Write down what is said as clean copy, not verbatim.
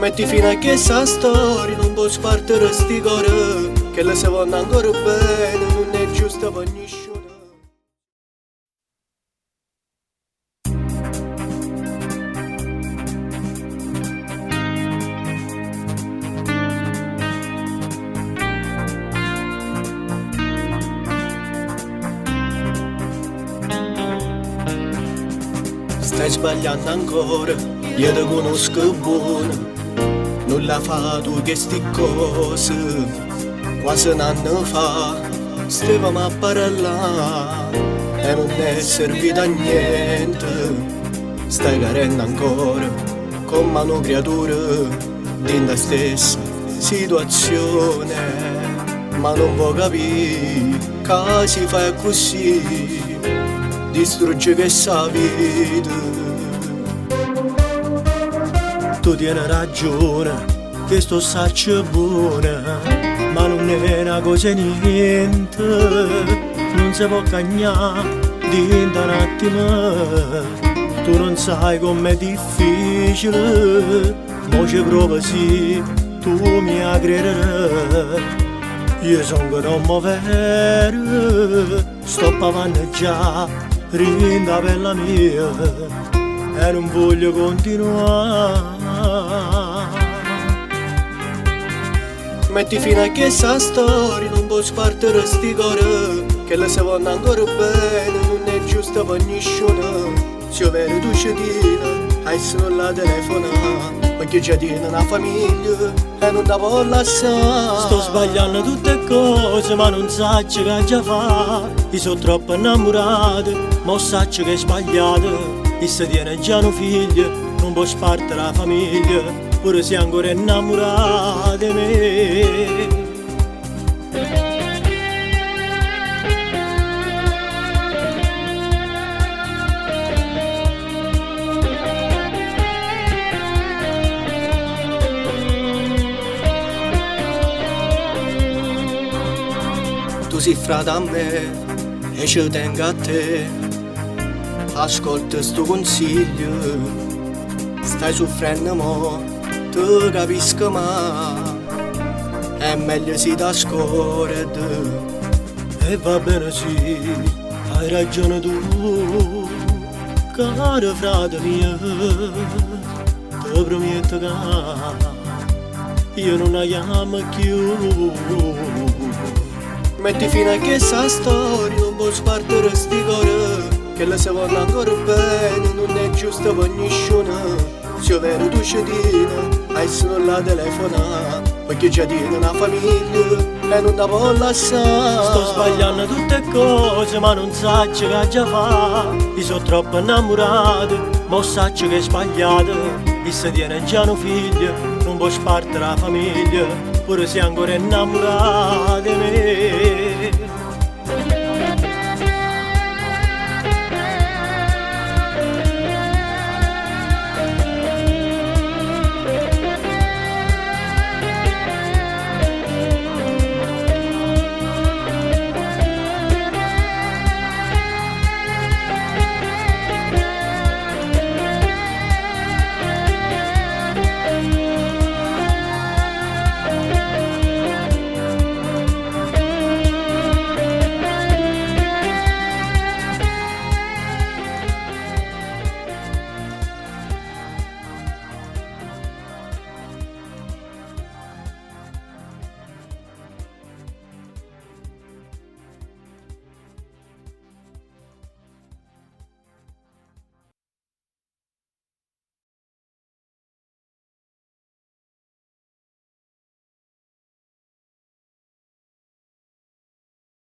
Metti fine a questa storia, non puoi spartire sti cuore, che le si vanno ancora bene, non è giusto per nessuno. Stai sbagliando ancora, io ti conosco buono. Non l'ha fatto queste cose. Quasi un anno fa stavamo a parlare e non è servito a niente. Stai carendo ancora come una creatura nella stessa situazione, ma non può capire che si fa così, distrugge questa vita. Tu tieni ragione, che sto saccio buona, ma non è una cosa niente, non si può cagnare di un attimo. Tu non sai com'è difficile, mo ci provo sì, tu mi crederai. Io sono che non mi vero, sto pavanneggiando, rinda per la mia, e non voglio continuare. Metti fine a questa storia, non puoi spartire sti cuore, che le si vanno ancora bene, non è giusto per nessuno. Se io vedo tu cittadina, hai solo la telefona, perché già tiene una famiglia e non ti può lasciare. Sto sbagliando tutte cose, ma non so che già fa. Io sono troppo innamorato, ma so che è sbagliato. E se tiene già un figlio, non può spartire la famiglia, pure se ancora innamorato di me. Tu sei frate a me e ci tengo a te, ascolta sto consiglio, stai soffrendo mo, tu capisco ma è meglio se ti ascolti. E va bene sì, hai ragione tu, caro frate mio, ti prometto che io non la chiamo più. Metti fine a questa storia, non puoi spartire sti cuore, che le si vanno ancora bene, non è giusto per nessuno. Se io vedo tu cittadina, hai solo la telefona, perché già tiene una famiglia e non ti può lasciare. Sto sbagliando tutte cose, ma non so che già fa. Io sono troppo innamorato, ma so che è sbagliato. E se tiene già un figlio, non può spartire la famiglia, pure se ancora innamorato di me.